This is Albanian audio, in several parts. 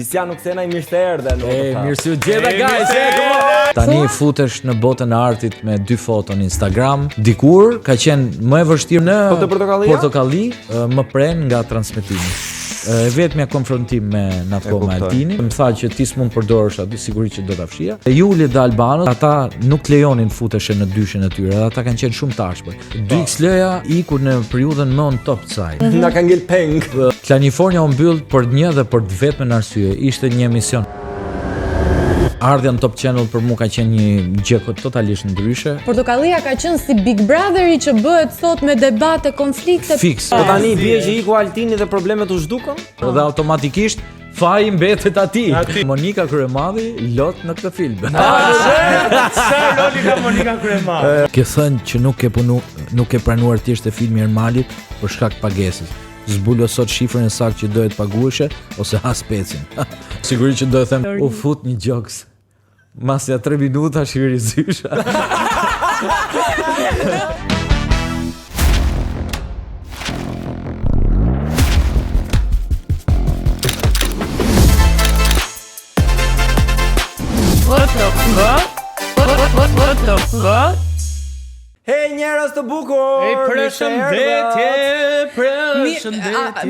Visian nuk senaj mirë se erdhe. Mirë se u gjeta guys. Tani futesh në botën e artit me 2 foto në Instagram. Dikur ka qenë më e vështirë në portokalli, më pren nga transmetimi. Vetmja konfrontim me Natko me Altinin, më tha që ti s'mund përdorësh aty, sigurisht që do ta fshija. Juli dhe Albanët, ata nuk lejonin futeshin në dyshën e tyre, ata kanë qenë shumë tashpër. 2XL-ja ikur në periudhën më on top të saj. Na ka ngel peng. Kalifornia u mbyll për një dhe për të vetmen arsye, ishte një emision. Ardhja në Top Channel për mu ka qenë një gjë totalisht ndryshe. Portokallia ka qenë si Big Brotheri që bëhet sot me debate, konflikte. Fiks. Po tani bie që iku Altini dhe problemet u zhdukën? Dhe automatikisht faji mbetet atij. Monika Kryemadhi lot në këtë film. Sa roli ka Monika Kryemadhi? Ke thënë që nuk e pranuar thjesht e filmi Ermalit për shkak të pagesës. Zbulo sot shifrën e saktë që dohet pagueshe ose ha specin. Sigurisht që do të them u fut një gjoks. Masja 3 minuta shiri zysha. Hej njerëz të bukur. Përshëndetje.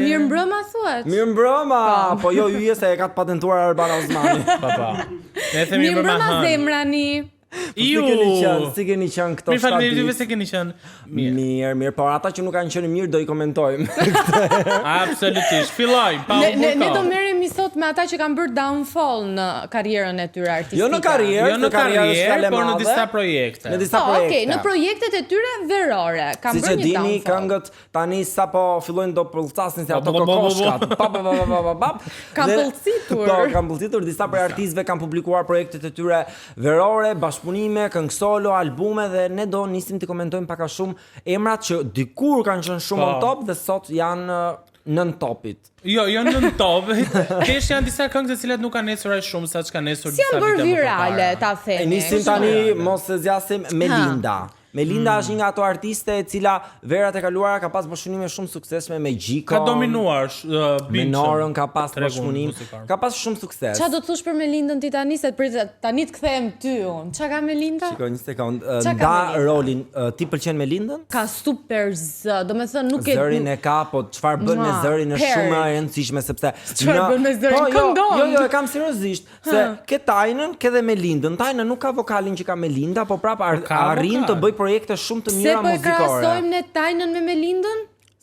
Mirëmbrëma thuat. Mirëmbrëma. Po jo hyje se e ka të patentuar Arbana Osmani. Ne themi Mirëmbrëma zemrani. Si keni qenë këto 7 ditë? Mirë faleminderit se keni qenë mirë. Mirë, por ata që nuk kanë qenë mirë do i komentojmë. Absolutisht. Fillojmë pa u Ne do merremi sot me ata që kanë bërë downfall në karrierën e tyre artistike. Jo në karrierë, por në disa projekte. Okej, në projektet e tyre verore kanë bërë një downfall. Siç e dini, këngët tani sapo fillojnë do pëllcasin si ato kokoshkat. Kanë pëllcitur. Po, kanë pëllcitur, disa prej artistëve kanë publikuar projektet e tyre verore, bashkëpunime, këngë solo, albume dhe ne do nisim të komentojmë pak a shumë emrat që dikur kanë qenë shumë on top dhe sot janë nën topit. Jo nën top. Kesh janë disa këngë të cilat nuk kanë ecur aq shumë sa që kanë ecur disa vite më parë. Si janë bërë virale, ta themi. E nisim tani mos e zgjasim Melinda. Melinda është një nga ato artiste e cila verat e kaluara ka pas bashkëpunime shumë suksesshme me Gjikon. Ka dominuar Minorën ka pas bashkëpunim. Ka pas shumë sukses. Çfarë do të thosh për Melindën ti tani se tani të kthehem ty unë. Çka ka Melinda? Shikoj një sekond. Nda rolin, ti pëlqen Melindën? Ka super z, domethënë nuk e zërin e ka, po çfarë bën me zërin është shumë e rëndësishme sepse çfarë bën me zërin këndon. Jo, e kam seriozisht, se ke Tajnën, ke dhe Melindën. Tajna nuk ka vokalin që ka Melinda, po prapë arrin të bëj projekte shumë të mira muzikore. Se po e krahasojmë ne Tajnën me Melindën?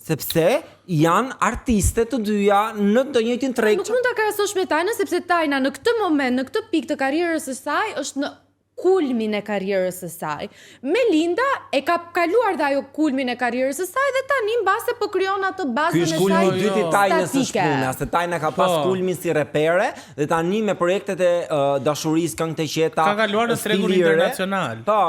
Sepse janë artiste të dyja në të njëjtin treg. Nuk mund ta krahasosh me Tajnën sepse Tajna në këtë moment, në këtë pikë të karrierës së saj është në kulmin e karrierës së saj. Melinda e ka kaluar dhe ajo kulmin e karrierës së saj dhe tani mbase po krijon atë bazën e saj. Ky është kulmi i dytë i Tajnës së shpuna, se Tajna ka pas kulmin si repere dhe tani me projektet e dashurisë, këngët e qeta. Ka kaluar në tregun internacional. Po.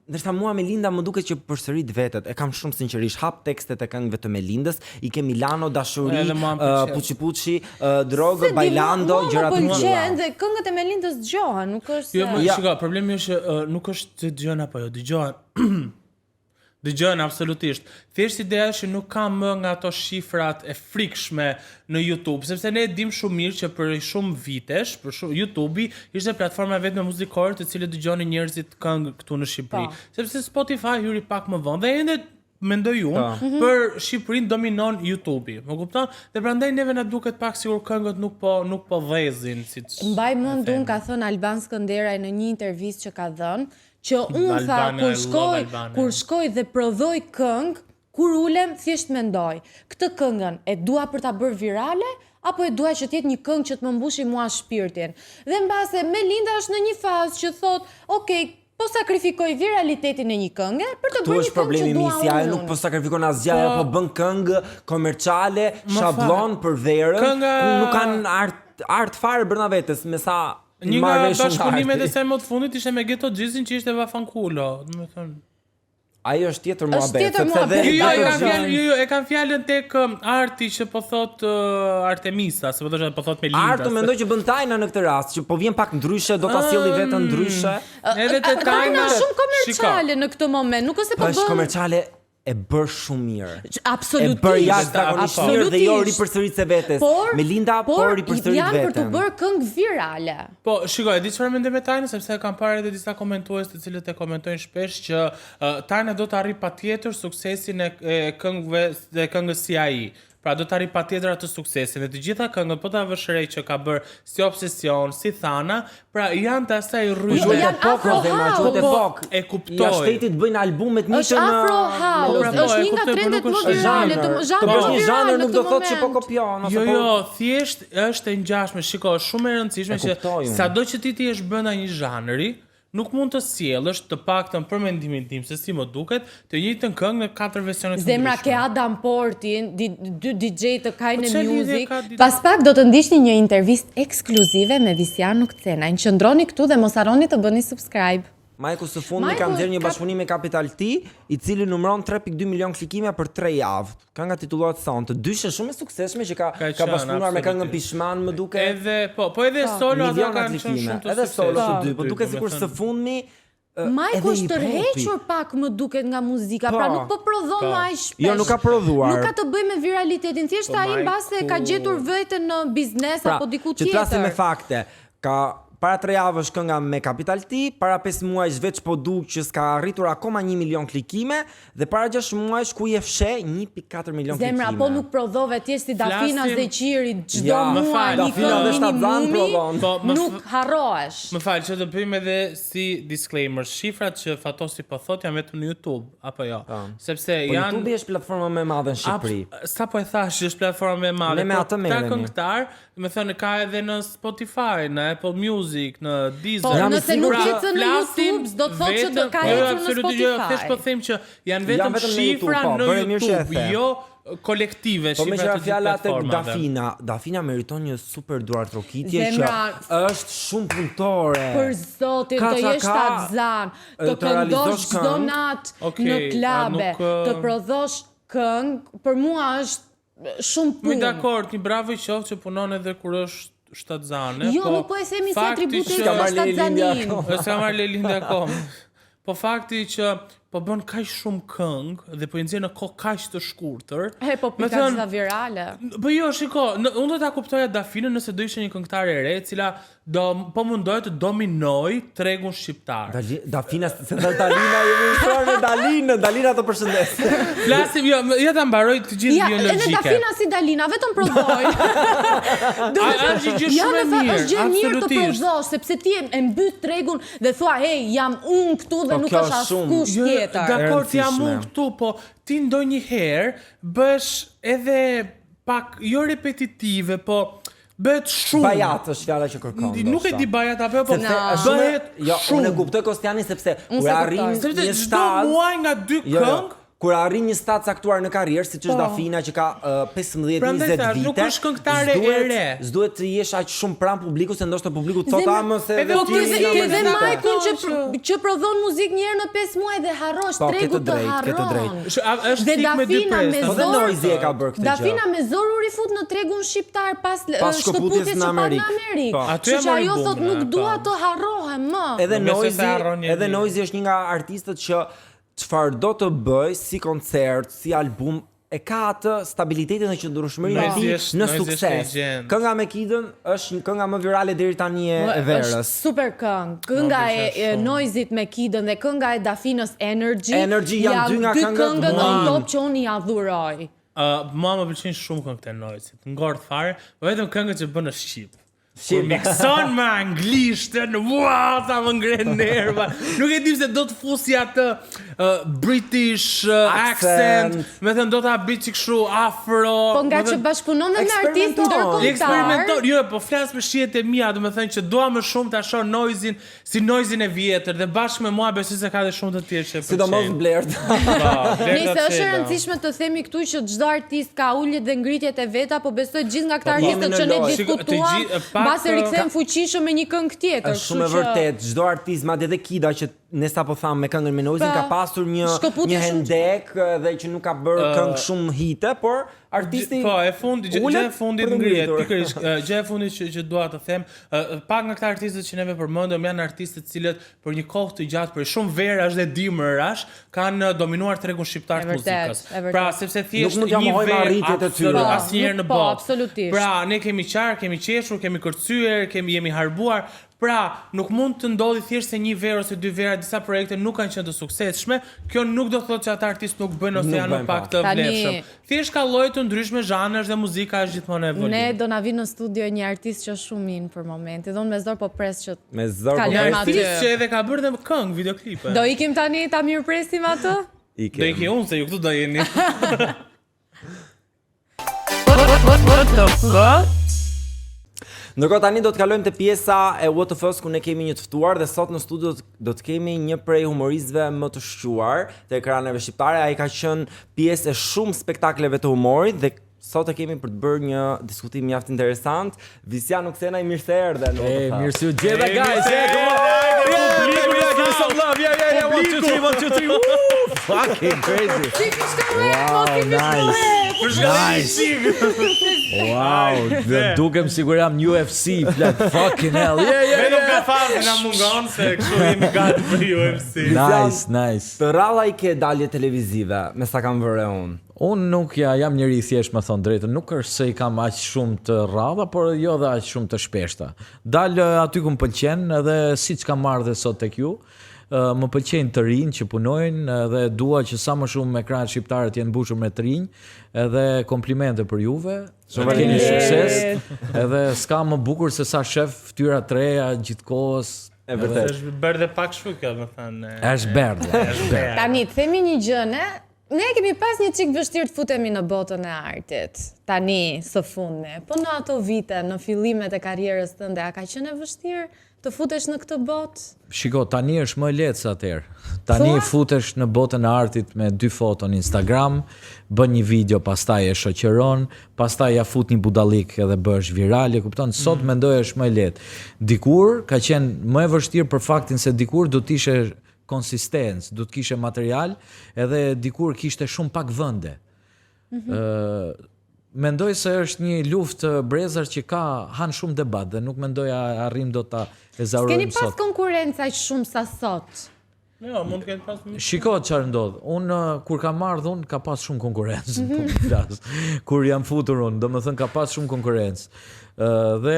Ndërsa mua Melinda më duket që përsërit vetet. E kam shumë sinqerisht hap tekstet e këngëve të Melindës, i ke Milano, Dashuri, Puçi Puçi, Drogë, Bailando, gjëra të tilla. Dhe këngët e Melindës dëgjohen, nuk është. Jo, shiko, problemi është nuk është të dëgjohen apo jo, dëgjohen. Dëgjohen absolutisht. Thjesht ideja është që nuk ka më nga ato shifrat e frikshme në YouTube, sepse ne e dim shumë mirë që për shumë vitesh, YouTube-i ishte platforma vetëm muzikore të cilët dëgjonin njerëzit këngë këtu në Shqipëri. Sepse Spotify hyri pak më vonë dhe ende mendoj unë për Shqipërinë dominon YouTube-i. Më kupton? Dhe prandaj neve na duket pak sikur këngët nuk po dhezin siç. Mbaj mend unë ka thënë Alban Skënderaj në një intervistë që ka dhënë që unë tha kur shkoj dhe prodhoj këngë, kur ulem thjesht mendoj, këtë këngën e dua për ta bërë virale apo e dua që të jetë një këngë që të më mbushi mua shpirtin. Dhe mbase Melinda është në një fazë që thot, okay, po sakrifikoj viralitetin e një këngë për të bërë një këngë që dua unë. Tu është problemi misi, ajo nuk po sakrifikon asgjë, ajo po bën këngë komerciale, shablon për verën, nuk kanë art fare brenda vetes, me sa një nga bashkëpunimet e saj më të fundit ishte me Ghetto Gjizin që ishte Vafankulo, domethënë. Ajo është tjetër muhabet, Jo, e kanë fjalën tek Arti që po thot Artemisa, se po thot Melinda. Artu mendoj që bën Tajna në këtë rast, që po vjen pak ndryshe, do ta sjelli veten ndryshe. Edhe te Tajna është shumë komerciale në këtë moment, nuk është se po bën. Është komerciale e bër shumë mirë. Absolutisht. E bër jashtëzakonisht mirë dhe jo ripërsërit se vetes. Melinda po ripërsërit janë për të veten. bërë këngë virale. Po, shikoj, di çfarë mendoj me Tajnë, sepse kam parë edhe disa komentues të cilët e komentojnë shpesh që Tajna do të arrijë patjetër suksesin e këngës si ai. Pra do të arrijë patjetër atë suksesin. Dhe të gjitha këngët po ta vësh re që ka bërë si Obsesion, si Thana, pra janë të asaj rrymë. Jo, janë Afro House. E kuptoj. Ja shtetit bëjnë albumet një Është Afro House, është një nga trendet më virale të të bësh një zhanër nuk do thotë që po kopjon ose Jo, thjesht është e ngjashme. Shiko, shumë e rëndësishme që sado që ti jesh brenda një zhanri, nuk mund të sjellësh të paktën për mendimin tim se si më duket, të njëjtën këngë në 4 versione të ndryshme. Zemra ke Adam Portin, dy DJ të Kajnë Music. Pas pak do të ndiqni një intervistë ekskluzive me Visian Nukcena. Qëndroni këtu dhe mos harroni të bëni subscribe. Majku së fundmi ka nxjerrë një bashkëpunim me Capital T, i cili numëron 3.2 milion klikime për 3 javë. Kënga titullohet Son, të dyshë shumë e suksesshme që ka bashkëpunuar me këngën Pishman, më duket. Edhe edhe solo ata kanë qenë shumë të edhe solo të dy, po duket sikur së fundmi Majku është tërhequr pak më duket nga muzika, pra nuk po prodhon më aq shpesh. Jo, nuk ka prodhuar. Nuk ka të bëjë me viralitetin, thjesht ai mbase ka gjetur veten në biznes apo diku tjetër. Që të flasim me fakte, ka para 3 javësh kënga me Capital T, para 5 muajsh veç po duk që s'ka arritur akoma 1 milion klikime dhe para 6 muajsh ku je fshe 1.4 milion klikime. Zemra, po nuk prodhove thjesht si Dafina Zeqiri çdo muaj një minimumi, nuk harrohesh. Më fal, që të bëjmë edhe si disclaimer, shifrat që Fatosi po thot janë vetëm në YouTube apo jo? Sepse janë YouTube është platforma më e madhe në Shqipëri. Sa po e thash, është platforma më e madhe. Ka këngëtar, më thënë ka edhe në Spotify, në Apple Music, në Deezer. Po, nëse nuk ecën në YouTube, do të thotë që do ka ecur në Spotify. Jo, thjesht po them që janë vetëm shifra në YouTube, jo kolektive, po shifra të fjala tek platformave. Dafina meriton një super duar trokitje që është shumë punëtore. Për zotin, të jesh tatzan, të këndosh çdo natë në klabe, të prodhosh këngë, për mua është shumë punë. Mi dakord, një bravo i qoftë që punon edhe kur është shtatzane. Jo, nuk po e themi si atribute të shtatzanin. S'ka marrë lindja akoma. Po fakti që po bën kaq shumë këngë dhe po i nxjerr në kohë kaq të shkurtër. Po pikazha virale. Po jo, shiko, unë do ta kuptoja Dafinën nëse do ishte një këngëtare e re, e cila po mundohet të dominoj tregun shqiptar. Dafina, se Dalina jemi me Dalina të përshëndes. Flasim, jo ta mbaroj të gjithë biologjike. Edhe Dafina si Dalina, vetëm prodhoj. Është gjë shumë e mirë. Është gjë mirë të prodhosh, sepse ti e mbyt tregun dhe thua, "Hey, jam unë këtu dhe nuk është askush tjetër." Dakor, jam unë këtu, po ti ndonjëherë bësh edhe pak jo repetitive, po bëhet shumë. Bajat është fjala që kërkon. Nuk e di bajat apo po bëhet. Jo, unë e kuptoj Kostianin sepse kur arrin një çdo muaj nga 2 këngë. Kur arrin një stat caktuar në karrierë, siç është Dafina që ka 15-20 vite, nuk është këngëtare e re. S'duhet të jesh aq shumë pranë publikut se ndoshta publiku thotë mos e Po edhe Majkun që prodhon muzikë një herë në 5 muaj dhe harrosh tregut të harron. Është tik me dy presë. Po dhe Noizi e ka bërë këtë gjë. Dafina me zor u rifut në tregun shqiptar pas shkëputjes në Amerikë. Aty që ajo thotë nuk dua të harrohem më. Edhe Noizi është një nga artistët që çfarë do të bëj si koncert, si album, e ka atë stabilitetin dhe qëndrueshmërinë e tij në sukses. Kënga me Kidën është kënga më virale deri tani e verës. Është super këngë. Kënga e Noizit me Kidën dhe kënga e Dafinës Energy janë dy nga këngët në top që unë i adhuroj. Mua më pëlqejnë shumë këngët e Noizit. Ngort fare, vetëm këngët që bën në shqip. Kur mikson me anglishtën, sa më ngren nerva. Nuk e di se do të fusi atë British accent, me thënë do ta bëj kështu afro. Po nga që bashkëpunon me artistë ndërkombëtar. Jo, po flas për shihet e mia, do të thënë që dua më shumë ta shoh Noizin si Noizin e vjetër dhe bashkë me mua besoj se ka edhe shumë të tjerë që. Sidomos Blerd. Nëse është e rëndësishme të themi këtu që çdo artist ka uljet dhe ngritjet e veta, po besoj gjithë nga këta artistët që ne diskutuam, mbase rikthen fuqishëm me një këngë tjetër. Është shumë e vërtet, çdo artist, madje edhe Kida që ne sapo tham me këngën me Noizin ka pasur një hendek dhe që nuk ka bërë këngë shumë hite, por artisti po e fundit gjë e fundit ngrihet pikërisht gjë e fundit që dua të them pak nga këta artistët që neve përmendëm janë artistë të cilët për një kohë të gjatë për shumë verash dhe dimërash kanë dominuar tregun shqiptar të muzikës. Pra sepse thjesht një arritjet e tyre asnjëherë në botë. Pra ne kemi qarë, kemi qeshur, kemi kërcyer, jemi harbuar. Pra, nuk mund të ndodhi thjesht se një verë ose dy vera disa projekte nuk kanë qenë të suksesshme. Kjo nuk do thotë që ata artistë nuk bëjnë ose janë pak të vlefshëm. Thjesht ka lloje të ndryshme zhanresh dhe muzika është gjithmonë e evoluar. Ne do na vinë në studio një artist që është shumë min për momentin. Do me zor po pres që një artist që edhe ka bërë dhe këngë, videoklipe. Do ikim tani ta mirëpresim atë? Do iki unë se ju këtu do jeni. What the fuck? Ndërkohë tani do të kalojmë te pjesa e What the Fuck ku ne kemi një të ftuar dhe sot në studio do të kemi një prej humoristëve më të shquar të ekraneve shqiptare. Ai ka qenë pjesë e shumë spektakleve të humorit dhe sot e kemi për të bërë një diskutim mjaft interesant. Visian Uksena i mirë se erdhe. Mirë se u gjeta guys. Give me some love. Yeah. 1 2 3. Fucking crazy. Wow, dukem sigur jam UFC, plak, fucking hell. Me nuk ka fazë nga mungon se kështu jemi gati për UFC. Nice. Të ralla I ke dalje televizive, me sa kam vëre unë. Unë nuk jam njëri thjesht më thon drejtën, nuk është se I kam aq shumë të rradha, por jo dhe aq shumë të shpeshta. Dal aty ku më pëlqen, edhe siç kam marrë dhe sot tek ju. Më pëlqejnë të rinj që punojnë dhe dua që sa më shumë ekranet shqiptare të jenë mbushur me të rinj, edhe komplimente për juve. Keni sukses. Edhe s'ka më bukur se sa shef fytyra të reja gjithkohës. E vërtet. Është berdhe pak kështu kjo, më thënë. Është berdhe. Tani të themi një gjë, ne kemi pas një çik vështirë të futemi në botën e artit. Tani së fundmi. Po në ato vite, në fillimet e karrierës tënde, a ka qenë vështirë të futesh në këtë botë? Shiko, tani është më lehtë se atëherë. Tani futesh në botën e artit me 2 foto në Instagram, bën një video, pastaj e shoqëron, pastaj ja fut një budallik edhe bëhesh viral, e kupton? Sot mendoj është më lehtë. Dikur ka qenë më e vështirë për faktin se dikur do të ishe konsistencë, do të kishe material, edhe dikur kishte shumë pak vende. Mendoj se është një luftë brezar që han shumë debat dhe nuk mendoj arrim do ta ezarojmë sot. S'keni pas konkurrencë aq shumë sa sot? Jo, mund të ketë pas. Shiko çfarë ndodh. Unë kur kam marrë unë ka pas shumë konkurrencë, po më flas. Kur jam futur unë, domethënë ka pas shumë konkurrencë. Dhe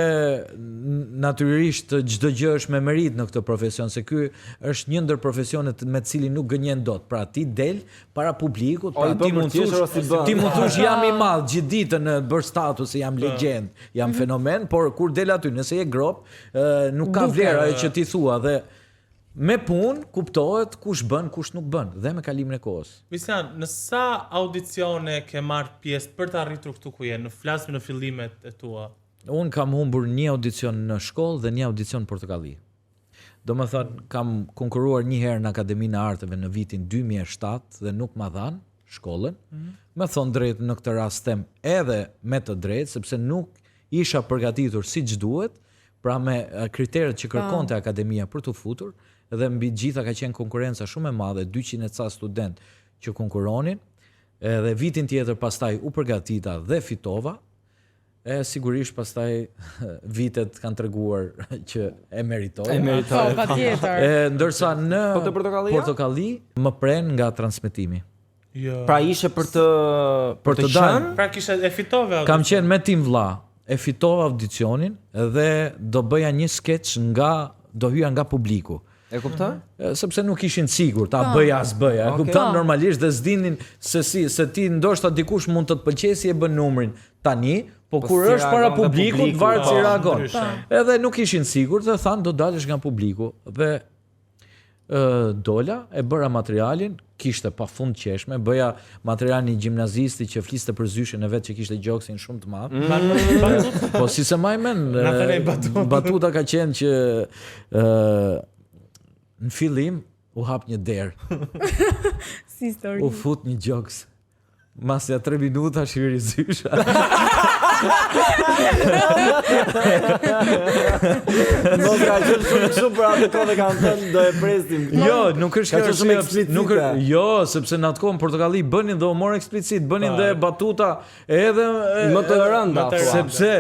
natyrisht çdo gjë është me merit në këtë profesion, se ky është një ndër profesionet me të cilin nuk gënjen dot. Pra ti del para publikut, pra ti mund të thosh jam I madh gjithë ditën bër status se jam legjend, jam fenomen, por kur del aty nëse je grop, nuk ka vlerë ajo që ti thua dhe me punë kuptohet kush bën, kush nuk bën dhe me kalimin e kohës. Visian, në sa audicione ke marrë pjesë për të arritur këtu ku je, flasim në fillimet e tua? Unë kam humbur një audicion në shkollë dhe një audicion në Portokalli. Domethënë, kam konkuruar një herë në Akademinë e Arteve në vitin 2007 dhe nuk ma dhan shkollën. Me thonë drejt në këtë rast them edhe me të drejtë, sepse nuk isha përgatitur siç duhet, pra me kriteret që kërkonte Akademia për të futur, dhe mbi gjitha ka qenë konkurenca shumë e madhe, 200 ca student që konkuronin, edhe vitin tjetër pastaj u përgatita dhe fitova. Sigurisht pastaj vitet kanë treguar që e meritoj. Patjetër. Ndërsa në Portokalli më pren nga transmetimi. Pra ishe për të qenë? Pra kishe e fitove? Kam qenë me tim vlla, e fitova audicionin dhe do bëja një skeç do hyja nga publiku. E kuptoj? Sepse nuk ishin sigurt, ta bëja as bëja. E kupton normalisht dhe s'dinin se ti ndoshta dikush mund të të pëlqejë e bën numrin tani, po kur është para publikut varet si reagon. Edhe nuk ishin sigurt dhe thanë do dalësh nga publiku dhe dola, e bëra materialin, kishte pafund qeshme, bëja materialin gjimnazisti që fliste për zyshin e vet që kishte gjoksin shumë të madh. Po si se majmen, batuta ka qenë që në fillim u hap një derë. Si histori. U fut një gjoks. Masja 3 minuta shiri zysha. Mos ka qenë shumë kështu për atë kohë kanë thënë do e presim. Jo, nuk është Ka qenë shumë eksplicite. Jo, sepse në atë kohë në Portokalli bënin dhe humor eksplicit, bënin dhe batuta edhe Më të rënda. sepse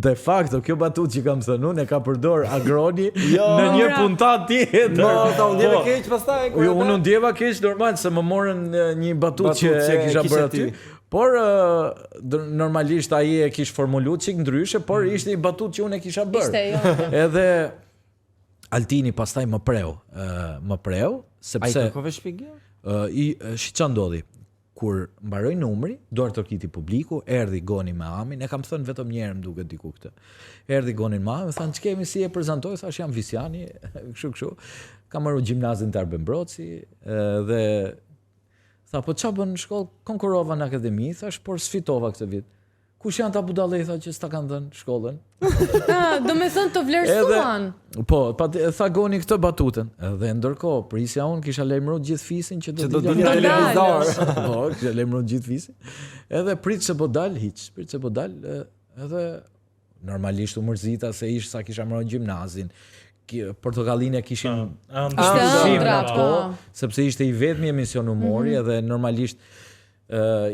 de facto kjo batutë që kam thënë unë e ka përdor Agroni në një puntat tjetër. Ta unë ndjeva keq pastaj. Jo, unë ndjeva keq normal se më morën një batutë që e kisha bërë aty. Por normalisht ai e kish formuluar çik ndryshe, por ishte një batutë që unë e kisha bërë. Ishte jo. Edhe Altini pastaj më preu, sepse Ai kërkove shpjegim? ç'a ndodhi? Kur mbaroi numri, duart orkiti publiku, erdhi Goni me Amin, e kam thënë vetëm një herë më duket diku këtë. Erdhi Goni me Amin, thanë ç'kemi si e prezantoj, thash jam Visjani, kështu. Kam marrë gjimnazin të Arben Broci dhe tha po ç'a bën në shkollë, konkurrova në akademi, thash por sfitova këtë vit. Kush janë ta budallëta që s'ta kanë dhënë shkollën? Do me thënë të vlerësuan. Po, tha Goni këtë batutën. Dhe ndërkohë, prisja unë kisha lajmëruar gjithë fisin që do dilja televizor. Po, kisha lajmëruar gjithë fisin. Edhe prit se po dal hiç, edhe normalisht u mërzita se sa kisha mbrojtur gjimnazin. Portokallinë kishin sepse ishte i vetmi emision humori edhe normalisht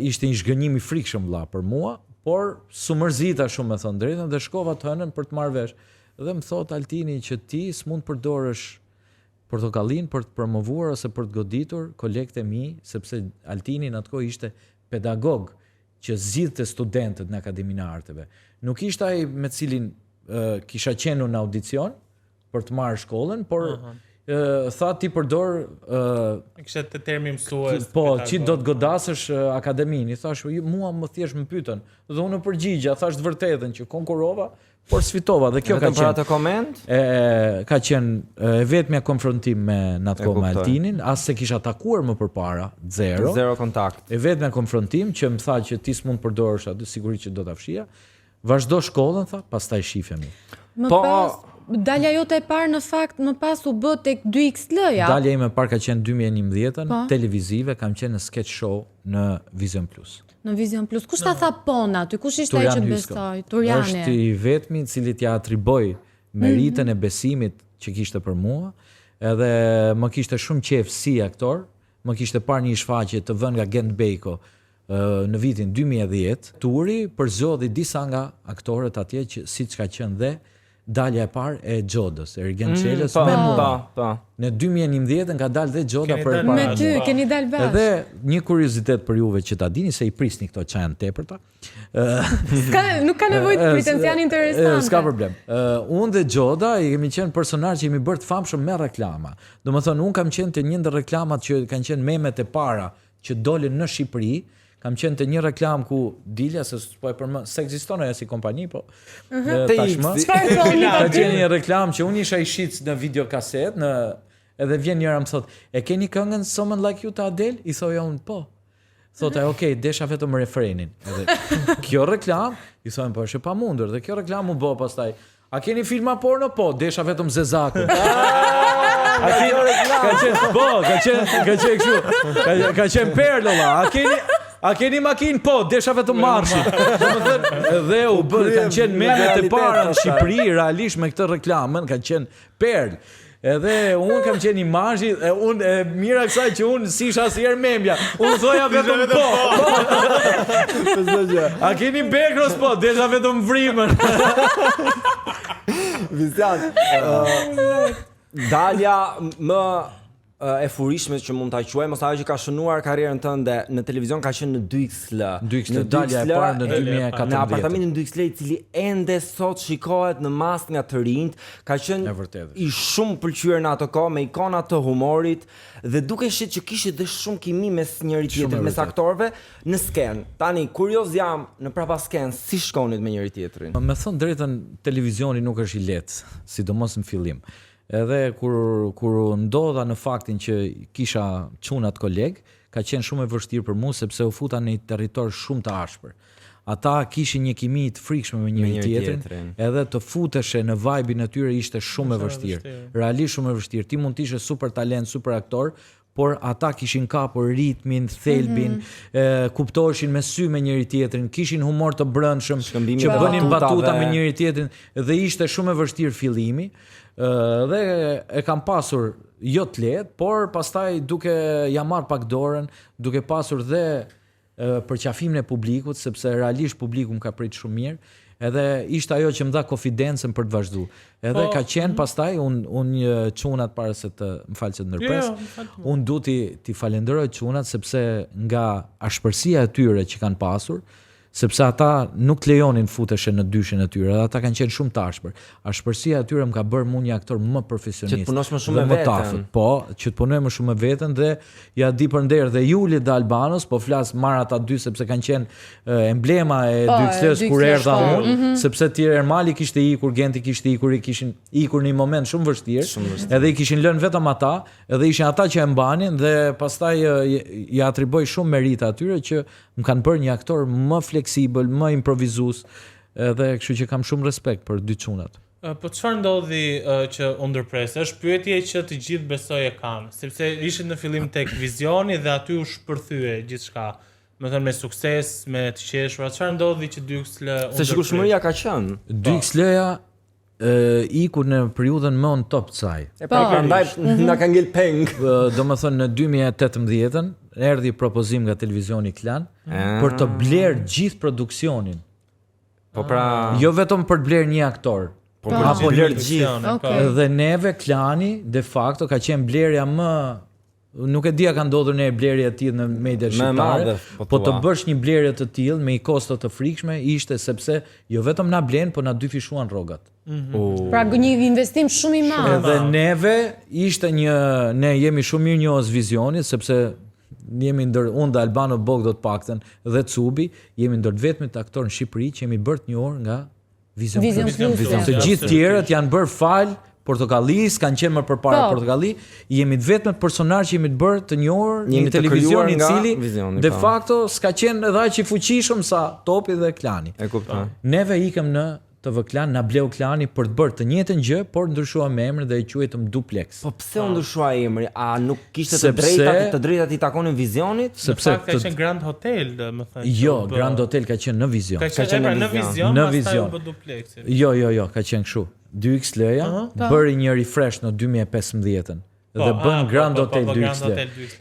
ishte një zhgënjim i frikshëm vëlla për mua, por su mërzita shumë me thënë drejtën dhe shkova të hënën për të marrë vesh. Dhe më thot Altini që ti s'mund përdorësh Portokallinë për të promovuar ose për të goditur kolegët e mi, sepse Altini në atë kohë ishte pedagog që zgjidhte studentët në Akademinë e Arteve. Nuk ishte ai me cilin kisha qenë në audicion për të marrë shkollën, por tha ti përdor kishte të termi mësues. Po, që do të godasësh akademinë. I thash, mua më thjesht më pyetën. Dhe unë përgjigja, thash të vërtetën që konkurova, por sfitova dhe kjo ka qenë. Për atë koment? Ka qenë vetmja konfrontim me natko me Altinin, as se kisha takuar më përpara, zero kontakt. Vetmja konfrontim që më tha që ti s'mund përdorësh atë, sigurisht që do ta fshija. Vazhdo shkollën, tha, pastaj shifemi. Më pas dalja jote e parë në fakt më pas u bë tek 2XL-ja. Dalja ime e parë ka qenë 2011-ën, televizive, kam qenë në sketch show në Vision Plus. Në Vision Plus. Kush ta tha pona ty? Kush ishte ai që besoi? Turjani. Është i vetmi i cili t'ia atriboj meritën e besimit që kishte për mua, edhe më kishte shumë qejf si aktor, më kishte parë një shfaqje të vënë nga Gent Bejko në vitin 2010, Turi përzgjodhi disa nga aktorët atje që siç ka qenë dhe dalja e parë e Xhodës, Ergen Çelës me mua. Në 2011 ka dalë dhe Xhoda për para. Me ty keni dalë bashkë. Edhe një kuriozitet për juve që ta dini se i prisni këto çaja në tepërta. Nuk ka nevojë të pritën, janë interesante. S'ka problem. Unë dhe Xhoda i kemi qenë personazh që jemi bërë të famshëm me reklama. Domethënë unë kam qenë te një ndër reklamat që kanë qenë memet e para që dolën në Shqipëri. Kam qenë të një reklam ku dilja, se po e përmend, se ekziston ajo si kompani, po tashmë. Ka qenë një reklam që unë isha i shic në videokaset, edhe vjen njëra më thot, e keni këngën Someone Like You të Adele? I thoja unë, po. Thotë, okej, desha vetëm refrenin. Edhe kjo reklam, i thonë, po është e pamundur, dhe kjo reklam u bë pastaj. A keni filma porno? Po, desha vetëm Zezakun. Ka qenë Perlolla. A keni makinë? Po, desha vetëm Marshi. Dhe u bërë, kanë qenë memet e para në Shqipëri, realisht me këtë reklamën, kanë qenë Perl. Edhe unë kam qenë imazhi, unë mira kësaj që unë si isha asnjëherë memja. Unë thoja vetëm po. A keni Begros? Po, desha vetëm Vrimën. Vizjan, dalja më e furishme që mund ta quajmë, ose ajo që ka shënuar karrierën tënde në televizion ka qenë në 2XL. 2XL dalja e parë në 2014. Në apartamentin 2XL, i cili ende sot shikohet në masë nga të rinjt, ka qenë i shumë pëlqyer në ato kohë me ikona të humorit dhe duke shit që kishte dhe shumë kimi mes njëri tjetrit, mes aktorëve në skenë. Tani kurioz jam në prapa skenë, si shkonit me njëri tjetrin? Me thënë drejtën, televizioni nuk është i lehtë, sidomos në fillim. Edhe kur ndodha në faktin që kisha çunat koleg, ka qenë shumë e vështirë për mua sepse u futa në një territor shumë të ashpër. Ata kishin një kimi të frikshme me njëri tjetrin, edhe të futeshe në vibe-in e tyre ishte shumë e vështirë. Realisht shumë e vështirë. Ti mund të ishe super talent, super aktor, por ata kishin kapur ritmin, thelbin, kuptoheshin me sy me njëri tjetrin, kishin humor të brendshëm, që bënin batuta me njëri tjetrin dhe ishte shumë e vështirë fillimi. Dhe e kam pasur jo të lehtë, por pastaj duke ja marr pak dorën, duke pasur dhe përqafimin e publikut, sepse realisht publiku më ka pritur shumë mirë. Edhe ishte ajo që më dha konfidencën për të vazhduar. Edhe ka qenë pastaj unë çunat para se të më fal që të ndërpres. Unë du ti falenderoj çunat sepse nga ashpërsia e tyre që kanë pasur, sepse ata nuk lejonin futeshe në dyshin e tyre, dhe ata kanë qenë shumë të ashpër. Ashpërsia e tyre më ka bërë mua një aktor më profesionist. Që të punosh më shumë me veten. Po, që të punoj më shumë me veten dhe ja di për nder dhe Juli dhe Albanos, po flas marr ata dy sepse kanë qenë emblema e DXL-s kur erdha unë, sepse Tire Ermali kishte ikur, Genti kishte ikur, i kishin ikur në një moment shumë vështirë, edhe i kishin lënë vetëm ata, edhe ishin ata që e mbanin dhe pastaj ja atriboj shumë merita atyre që më kanë bërë një aktor më fleksibël, më improvizues, edhe kështu që kam shumë respekt për dy çunat. Po çfarë ndodhi që u ndërpres? Është pyetje që të gjithë besoj e kanë, sepse ishit në fillim tek Vizioni dhe aty u shpërthye gjithçka. Me thënë me sukses, me të qeshura. Çfarë ndodhi që DXL u ndërpres? Se shikueshmëria ka qenë. DXL-ja iku në periudhën më on top të saj. Prandaj na ka ngel peng. Domethënë në 2018 erdhi propozim nga televizioni Klan për të blerë gjithë produksionin. Po pra, jo vetëm për të blerë një aktor, po për të blerë gjithë. Dhe neve Klani de facto ka qenë blerja më, nuk e dia ka ndodhur në blerje të tillë në mediat shqiptare, po të bësh një blerje të tillë me kosto të frikshme ishte sepse jo vetëm na blen, po na dyfishuan rrogat. Pra një investim shumë i madh. Edhe neve ishte ne jemi shumë mirë njohës Vizionit sepse jemi unë dhe Albano Bogdo të paktën dhe Cubi, jemi ndër të vetmit aktor në Shqipëri që jemi bërë të njohur nga Vizion Plus. Të gjithë tjerët janë bërë fal Portokallis, kanë qenë më përpara Portokalli, jemi të vetmet personazh që jemi të bërë të njohur në televizion i cili de facto s'ka qenë edhe aq i fuqishëm sa Topi dhe Klani. E kuptoj. Neve ikëm në TV Klan, na bleu Klani për të bërë të njëjtën gjë, por ndryshuam emrin dhe e quajtëm Duplex. Po pse u ndryshua emri? A nuk kishte të drejtat i takonin Vizionit? Sepse ka qenë Grand Hotel, më thënë. Jo, Grand Hotel ka qenë në Vizion. Ka qenë në Vizion, pastaj u bë Duplexi. Jo, ka qenë kështu. DXL-ja bëri një refresh në 2015-ën. Dhe bën Grand Hotel DXL,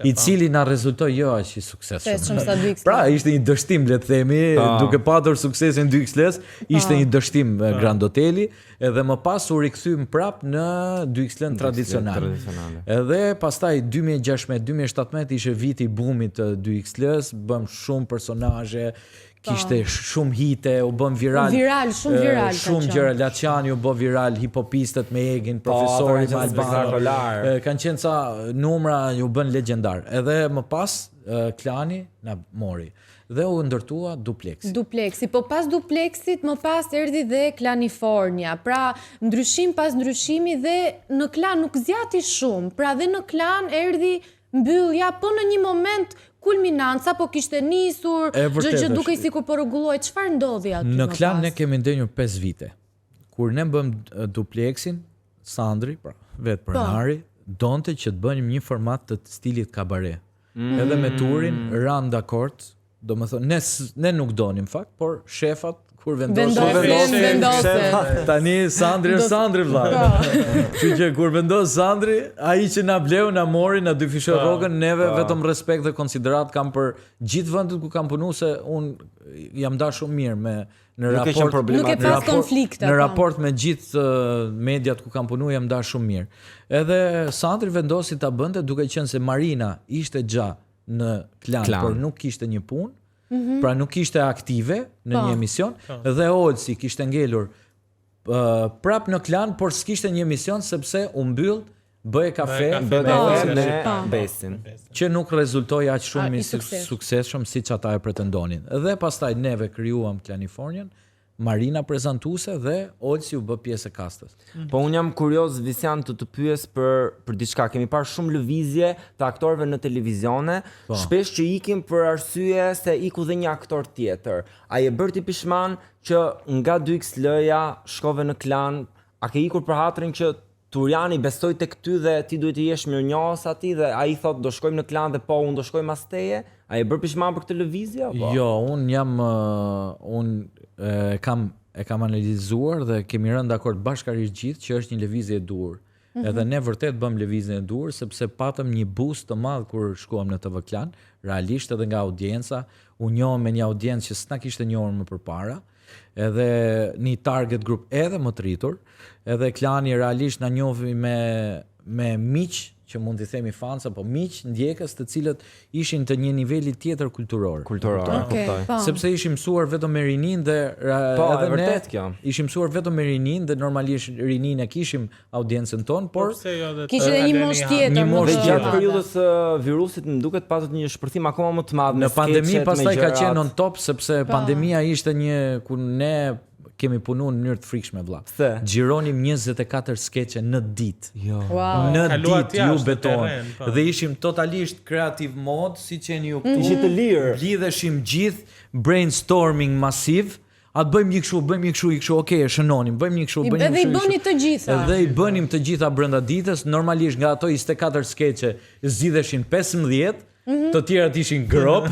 i cili na rezultoi jo aq i suksesshëm. Pra ishte një dështim, le të themi, duke patur suksesin DXL-s, ishte një dështim Grand Hoteli, edhe më pas u rikthyem prap në DXL-n tradicional. Edhe pastaj 2016-2017 ishte viti i boomit të DXL-s, bëm shumë personazhe, kishte shumë hite, u bën viral. Shumë gjëra, Laçani u bë viral, hipopistët me Egin, profesori me Albano. Kanë qenë ca numra u bën legjendar. Edhe më pas Klani na mori dhe u ndërtua Duplexi. Po pas Duplexit, më pas erdhi dhe Klanifornia. Pra, ndryshim pas ndryshimi dhe në Klan nuk zgjati shumë. Pra dhe në Klan erdhi mbyllja, po në një moment kulminanca, po kishte nisur, gjë duke sikur po rregulloi. Çfarë ndodhi aty? Në Klan ne kemi ndenjur 5 vite. Kur ne bëm Duplexin, Sandri, pra vetë pronari, donte që të bënim një format të stilit kabare. Edhe me Turin ran dakord, domethënë ne nuk donim fakt, por shefat kur vendosen. Tani Sandri vlla. Kështu që kur vendos Sandri, ai që na bleu, na mori, na dyfishoi rrogën, neve vetëm respekt dhe konsiderat kam për gjithë vendet ku kam punuar se un jam dashur shumë mirë në raport me gjithë mediat ku kam punuar jam dashur shumë mirë. Edhe Sandri vendosi ta bënte duke qenë se Marina ishte xha në Klan, por nuk kishte një punë. Pra nuk ishte aktive në një emision dhe Olsi kishte ngelur prap në Klan, por s'kishte një emision sepse u mbyll bëje kafe në Besin, që nuk rezultoi aq shumë i suksesshëm siç ata e pretendonin. Dhe pastaj neve krijuam Klanifornian, Marina prezantuese dhe Olsi u bë pjesë e kastës. Po unë jam kurioz Visian të pyes për diçka. Kemi parë shumë lëvizje të aktorëve në televizione, shpesh që ikim për arsye se iku dhe një aktor tjetër. A je bërë ti pishman që nga DXL-ja shkove në Klan, a ke ikur për hatrin që Turiani besoj tek ty dhe ti duhet të jesh mirënjohës atij dhe ai thot do shkojmë në klan dhe po unë do shkoj mas teje. A e bër pishman për këtë lëvizje apo? Jo, unë kam analizuar dhe kemi rënë dakord bashkërisht gjithë që është një lëvizje e dur. Edhe ne vërtet bëm lëvizjen e dur sepse patëm një boost të madh kur shkuam në TV Klan, realisht edhe nga audienca, u njohëm me një audiencë që s'na kishte njohur më përpara. Edhe një target group edhe më të rritur, edhe klani realisht na njohvi me miq që mund t'i themi fans apo miq ndjekës të cilët ishin të një niveli tjetër kulturor. Sepse ishim mësuar vetëm me rinin dhe edhe ne ishim mësuar vetëm me rinin dhe normalisht rinin e kishim audiencën tonë, por kishte edhe një moshë tjetër. Dhe gjatë periudhës virusit më duket patët një shpërthim akoma më të madh. Në pandemi pastaj ka qenë on top sepse pandemia ishte një ku ne kemi punuar në mënyrë të frikshme vëlla. Xhironim 24 skeçe në ditë. Në ditë ju beton. Dhe ishim totalisht creative mode, siç jeni ju këtu. Ishit të lirë. Lidheshim gjithë, brainstorming masiv. Atë bëjmë një kështu, okay, e shënonim, bëjmë një kështu, bëjmë një kështu. Edhe i bëni të gjitha. Edhe i bënim të gjitha brenda ditës, normalisht nga ato 24 skeçe zgjidheshin 15. Të tjerat ishin grop,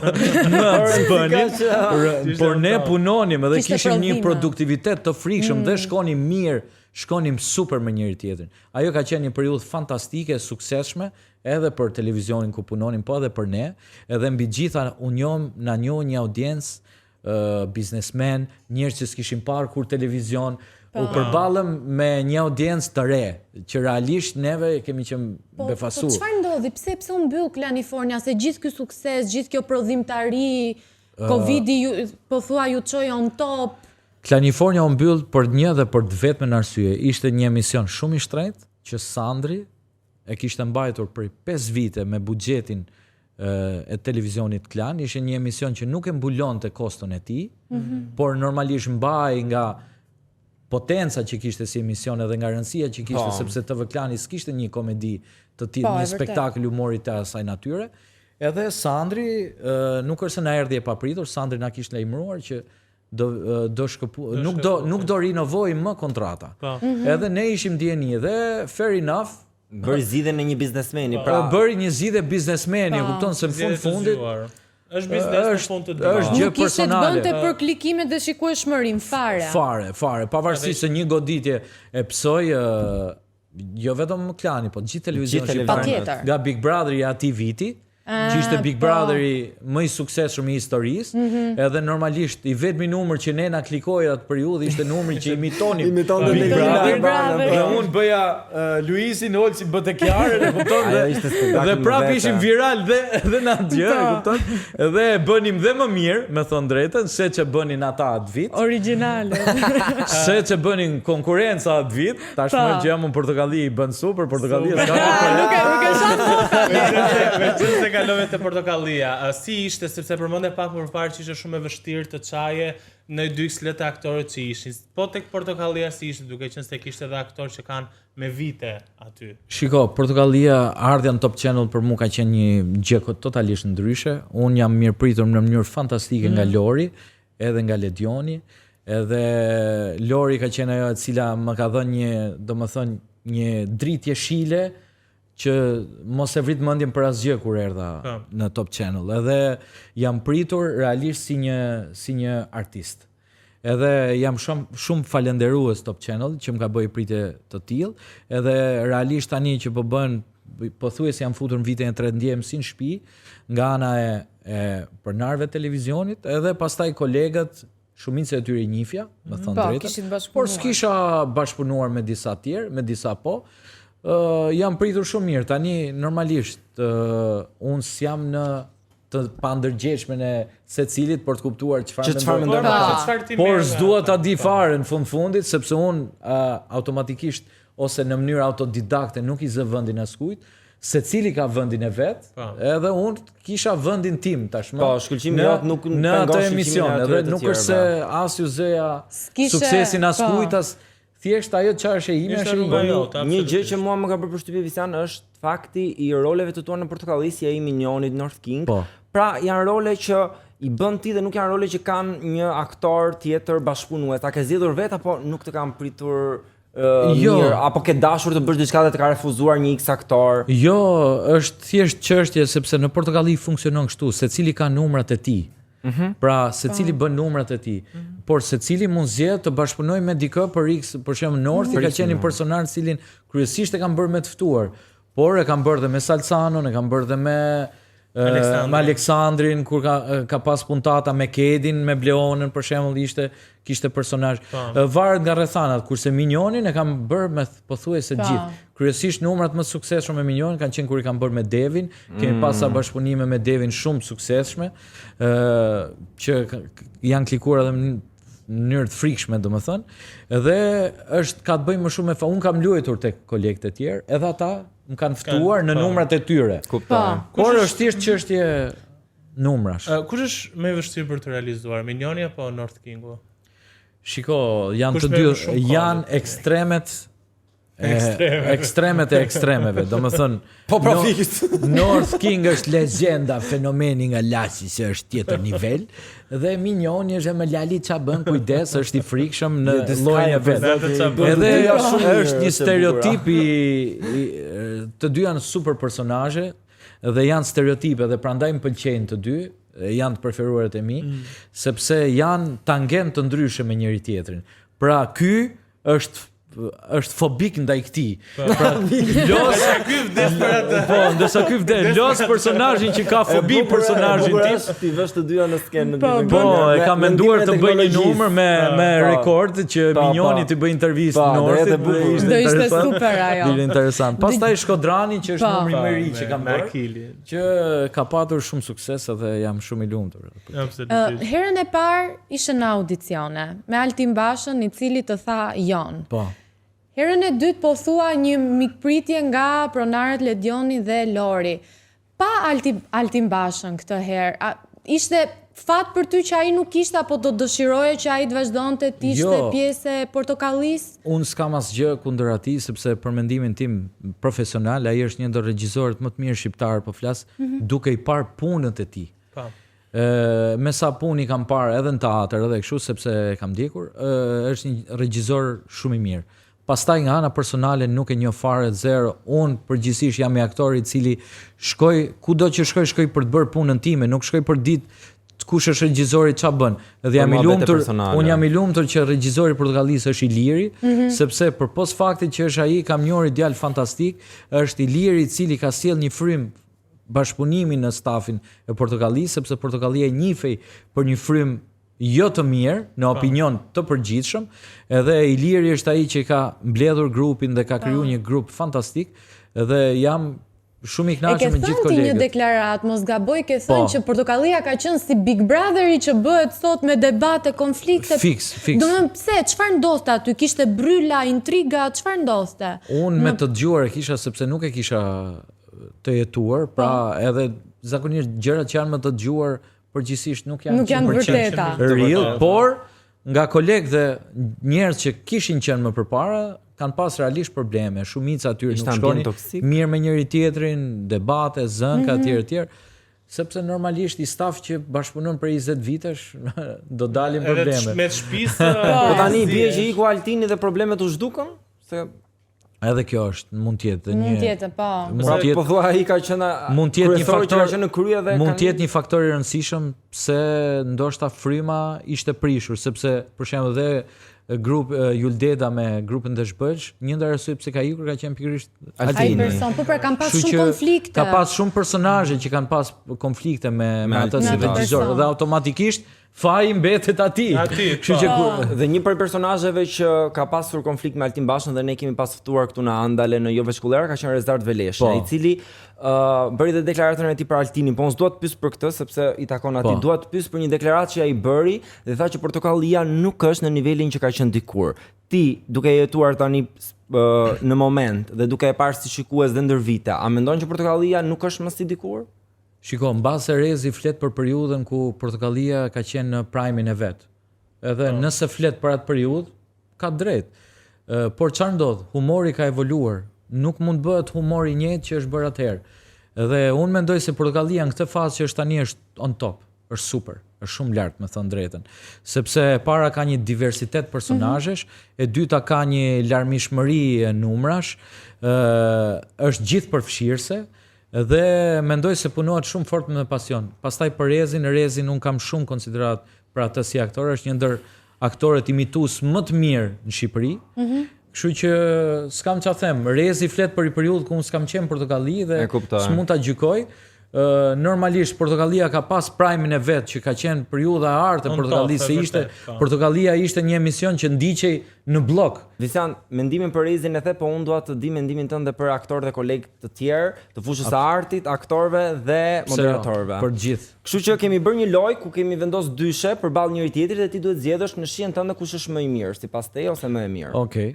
por ne punonim edhe kishim një produktivitet të frikshëm dhe shkonim mirë, shkonim super me njëri tjetrin. Ajo ka qenë një periudhë fantastike, suksesshme, edhe për televizionin ku punonim, po edhe për ne, edhe mbi gjitha na njoh një audiencë biznesmen, njerëz që s'kishin parë kur televizion, u përballëm me një audiencë të re, që realisht neve kemi qenë befasuar. Po çfarë ndodhi? Pse u mbyll Klanifornia se gjithë ky sukses, gjithë kjo prodhimtari, Covidi po thua ju çoi on top? Klanifornia u mbyll për një dhe për të vetmen arsye. Ishte një emision shumë i shtrenjtë që Sandri e kishte mbajtur për 5 vite me buxhetin e televizionit Klan. Ishte një emision që nuk e mbulonte koston e tij, por normalisht mbahej nga potenca që kishte si emision edhe nga rëndësia që kishte, sepse TV Klani s'kishte një komedi të tillë, një spektakël humori të asaj natyre. Edhe Sandri nuk është se na erdhi e papritur, Sandri na kishte lajmëruar që nuk do rinovoj më kontrata. Edhe ne ishim dieni dhe fair enough, bëri zgjidhje në një biznesmeni, bëri një zgjidhje biznesmeni, kupton se në fundit është biznes në fund të ditës. Është gjë personale. Nuk ishte të bënte për klikimet dhe shikueshmërinë fare. Fare, pavarësisht se një goditje e psoi jo vetëm Klani, po gjithë televizioni shqiptar. Nga Big Brother i atij viti, që ishte Big Brotheri më i suksesshëm i historisë, edhe normalisht i vetmi numër që ne na klikoi atë periudhë ishte numri që imitonim Big Brother. Dhe unë bëja Luisin, Olsi Botekiarën, e kupton, dhe prapë ishim viral dhe në atë gjë, e kupton? Dhe bënim dhe më mirë, me thënë drejtën, se që bënin ata atë vit. Origjinale. Se që bënin konkurenca atë vit, tashmë që jam në Portokalli i bën super, Portokallia s'ka kalove te Portokallia. Si ishte, sepse përmendë pak më parë që ishte shumë e vështirë të çaje në dykslet e aktorët që ishin. Po tek Portokallia si ishte, duke qenë se kishte edhe aktorë që kanë me vite aty. Shiko, Portokallia, ardha në Top Channel për mua ka qenë një gjë totalisht ndryshe. Unë jam mirëpritur në mënyrë fantastike nga Lori, edhe nga Ledioni, edhe Lori ka qenë ajo e cila më ka dhënë një dritë jeshile që mos e vrit mendjen për asgjë kur erdha në Top Channel. Edhe jam pritur realisht si një artist. Edhe jam shumë falenderues Top Channel që më ka bërë pritje të tillë, edhe realisht tani që po bën pothuajse jam futur në vitin e 3 ndjem si në shtëpi nga ana e pronarëve televizionit, edhe pastaj kolegët shumica e tyre i njifja, më thënë drejtë. Por s'kisha bashkëpunuar me disa tjerë, me disa po. Jam pritur shumë mirë. Tani normalisht unë s'jam në të pandërgjegjshme e secilit për të kuptuar çfarë mendon. Por s'dua ta di fare në fundit sepse unë automatikisht ose në mënyrë autodidakte nuk i zë vendin askujt. Secili ka vendin e vet, edhe unë kisha vendin tim tashmë. Po, shkëlqimi jot nuk pengon emision, edhe nuk është se as ju zëja suksesin askujt as thjesht ajo çfarë është ime është ime. Një gjë që mua më ka bërë përshtypje Visian është fakti i roleve të tua në Portokalli si ai minionit North King. Pra janë role që i bën ti dhe nuk janë role që kanë një aktor tjetër bashkëpunues. Ta ke zgjedhur vet apo nuk të kanë pritur mirë, apo ke dashur të bësh diçka dhe të ka refuzuar një X aktor? Jo, është thjesht çështje sepse në Portokalli funksionon kështu, secili ka numrat e tij. Pra, secili bën numrat e tij. Por secili mund zgjedh të bashkëpunojë me dikë për X, për shembull Northi ka qenë një personazh cilin kryesisht e kanë bërë me të ftuar, por e kanë bërë dhe me Salsanon, e kanë bërë dhe me Aleksandrin kur ka pas puntata me Kedin, me Bleonën për shembull kishte personazh. Varet nga rrethanat, kurse Minjonin e kanë bërë me pothuajse gjithë. Kryesisht numrat më të suksesshëm me Minjonin kanë qenë kur i kanë bërë me Devin, kemi pasur bashkëpunime me Devin shumë të suksesshme, që janë klikuar edhe në mënyrë të frikshme, domethënë, dhe ka të bëjë më shumë me unë kam luajtur tek kolegët e tjerë, edhe ata më kanë ftuar në numrat e tyre. Por është thjesht çështje numrash. Kush është më i vështirë për të realizuar, Minjoni apo North Kingu? Shiko, janë të dy, janë ekstremet e ekstremeve, domethënë. Po profit. North King është legjenda, fenomeni nga laçi që është tjetër nivel, dhe Minjoni është me lali ç'a bën, kujdes, është i frikshëm në llojin e vet. Edhe është një stereotip të dy janë super personazhe dhe janë stereotipe dhe prandaj më pëlqejnë të dy. Janë të preferuaret e mi, sepse janë tangent të ndryshe me njëri tjetrin. Pra, ky është fobik ndaj këtij. Pra, ndërsa ky vdes, los personazhin që ka fobi personazhin tim. Ti vesh të dyja në skenë. Po, e kam menduar të bëj një numër me rekord që Minjoni të bëj intervistë në Northit. Do ishte super ajo. Ishte interesant. Pastaj Shkodrani që është numri më i ri që kam bërë, që ka patur shumë sukses dhe jam shumë i lumtur. Herën e parë ishe në audicione me Altin Bashën, i cili të tha Jon. Po. Herën e dytë po thua një mikpritje nga pronarët Ledioni dhe Lori. Pa Altin Bashën këtë herë, ishte fat për ty që ai nuk ishte apo do dëshiroje që ai të vazhdonte të ishte pjesë e Portokallisë? Unë s'kam asgjë kundër atij sepse për mendimin tim profesional ai është një ndër regjisorët më të mirë shqiptar, po flas duke i parë punët e tij. Me sa punë i kam parë edhe në teatr edhe kështu sepse kam ndjekur, është një regjisor shumë i mirë. Pastaj nga ana personale nuk e njoh fare zero. Unë përgjithsisht jam një aktor i cili kudo që shkoj për të bërë punën time, nuk shkoj për ditë kush është regjisori ç'a bën. Dhe unë jam i lumtur që regjisori i Portokallisë është Iliri, sepse përpos faktit që është ai, kam njohur djalë fantastik, është Iliri i cili ka sjell një frym bashkëpunimi në stafin e Portokallisë, sepse Portokallia e njihej për një frym jo të mirë, në opinion të përgjithshëm, edhe Iliri është ai që ka mbledhur grupin dhe ka krijuar një grup fantastik, dhe jam shumë i kënaqur me gjithë kolegët. E ke thënë një deklarat, mos gaboj, ke thënë që Portokallia ka qenë si Big Brotheri që bëhet sot me debate, konflikte. Fiks. Domethënë pse, çfarë ndodhte aty? Kishte bryla, intriga, çfarë ndodhte? Unë me të dëgjuar e kisha sepse nuk e kisha të jetuar, pra edhe zakonisht gjërat që janë me të dëgjuar përgjithsisht nuk janë vërteta. Real, por nga kolegë dhe njerëz që kishin qenë më përpara kanë pas realisht probleme. Shumica aty nuk shkonin mirë me njëri tjetrin, debate, zënka etj. Sepse normalisht i staf që bashkëpunon për 20 vitesh do dalin probleme. Edhe me shtëpisë. Po tani bie që iku Altini dhe problemet u zhdukën? Se edhe kjo është, mund të jetë Mund të jetë, po. Po thua ai ka qenë mund të jetë një faktor që në krye dhe mund të jetë një faktor i rëndësishëm pse ndoshta fryma ishte prishur, sepse për shembull dhe grup Juldeda me grupin Deshbëç, një ndër arsyet pse ka ikur ka qenë pikërisht Altini. Ai person, po pra kanë pas shumë konflikte. Ka pas shumë personazhe që kanë pas konflikte me atë si regjisor dhe automatikisht faji mbetet atij. Kështu që dhe një prej personazheve që ka pasur konflikt me Altin Bashën dhe ne kemi pas ftuar këtu në Andale në Jo Veçkullera ka qenë Rezard Velesha, i cili bëri dhe deklaratën e tij për Altinin, po unë s'dua të pyes për këtë sepse i takon atij. Dua të pyes për një deklaratë që ai bëri dhe tha që Portokallia nuk është në nivelin që ka qenë dikur. Ti, duke jetuar tani në moment dhe duke e parë si shikues dhe ndër vite, a mendon që Portokallia nuk është më si dikur? Shiko, mbase Rezi flet për periudhën ku Portokallia ka qenë në prime-in e vet. Edhe nëse flet për atë periudhë, ka drejt. Por çfarë ndodh? Humori ka evoluar. Nuk mund bëhet humori i njëjtë që është bërë atëherë. Dhe unë mendoj se Portokallia në këtë fazë që është tani është on top. është super, është shumë lart, me thënë drejtën. Sepse e para ka një diversitet personazhesh, e dyta ka një larmishmëri e numrash, është gjithë përfshirëse dhe mendoj se punohet shumë fort me pasion. Pastaj për Rezin un kam shumë konsiderat për atë si aktor, është një ndër aktorët imitues më të mirë në Shqipëri. Kështu që s'kam ç'a them, Rezi flet për një periudhë ku unë s'kam qenë në Portokalli dhe s'mund ta gjykoj. Normalisht Portokallia ka pas prime-in e vet që ka qenë periudha e artë e Portokallisë, ishte Portokallia ishte një emision që ndiqej në blok. Visian, mendimin për Rezin e the, po unë dua të di mendimin tënd për aktorë dhe kolegë të tjerë, të fushës së artit, aktorëve dhe moderatorëve. Për gjithë. Kështu që kemi bërë një lojë ku kemi vendosur dyshe përballë njëri tjetrit dhe ti duhet zgjedhësh në shihen tënde kush është më i mirë, sipas teje ose më e mirë. Okej.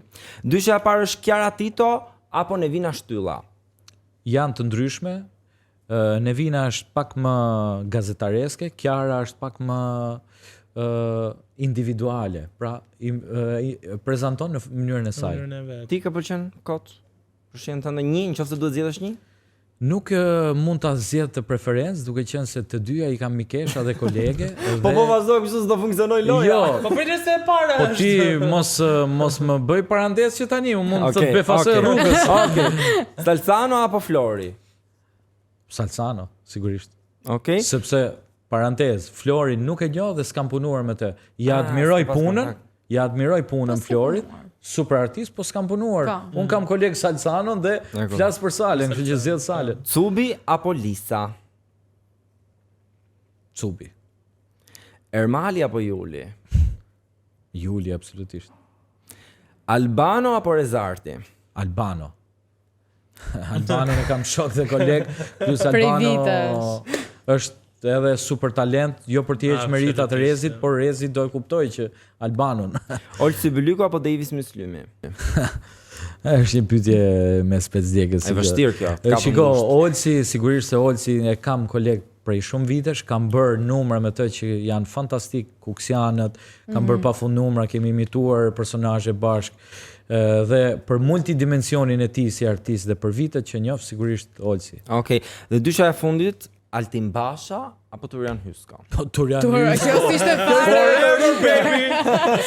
Dyshja e parë është Kiara Tito apo Nevina Shtylla? Janë të ndryshme. Nevina është pak më gazetareske, Kiara është pak më individuale, pra prezanton në mënyrën e saj. Ti ka pëlqen kot? Për shembull tënde një, nëse duhet zgjedhësh një? Nuk mund ta zgjedh të preferencë, duke qenë se të dyja i kam mikesha dhe kolege. Po vazhdoj kështu se do funksionoj loja. Jo. Po pritet se e para. Po ti mos më bëj parandesë që tani unë mund të befasoj rrugës. Okej. Salsano apo Flori? Salsano, sigurisht. Okej. Sepse parantez, Flori nuk e njoh dhe s'kam punuar me të. Ja admiroj punën Florit. Super artist, po s'kam punuar. Un kam koleg Salsanon dhe flas për Salen, kështu që zgjedh Salen. Cubi apo Lisa? Cubi. Ermali apo Juli? Juli absolutisht. Albano apo Rezarti? Albano. Albano e kam shok dhe koleg, plus Albano është edhe super talent, jo për t'i heqë meritat të Rezit, por Rezi do e kuptoj që Albanon. Olsi Bylyku apo Davis Myslymi? Është një pyetje me specdjegës. Është vështirë kjo. Shiko, Olsi, sigurisht se Olsi e kam koleg prej shumë vitesh, kam bërë numra me të që janë fantastik, Kuksianët, kam bërë pafund numra, kemi imituar personazhe bashk. Dhe për multidimensionin e tij si artist dhe për vitet që njoh, sigurisht Olsi. Okej, dhe dysha e fundit, Altin Basha apo Turian Hyska? Po Turian Hyska. Kjo ishte fare.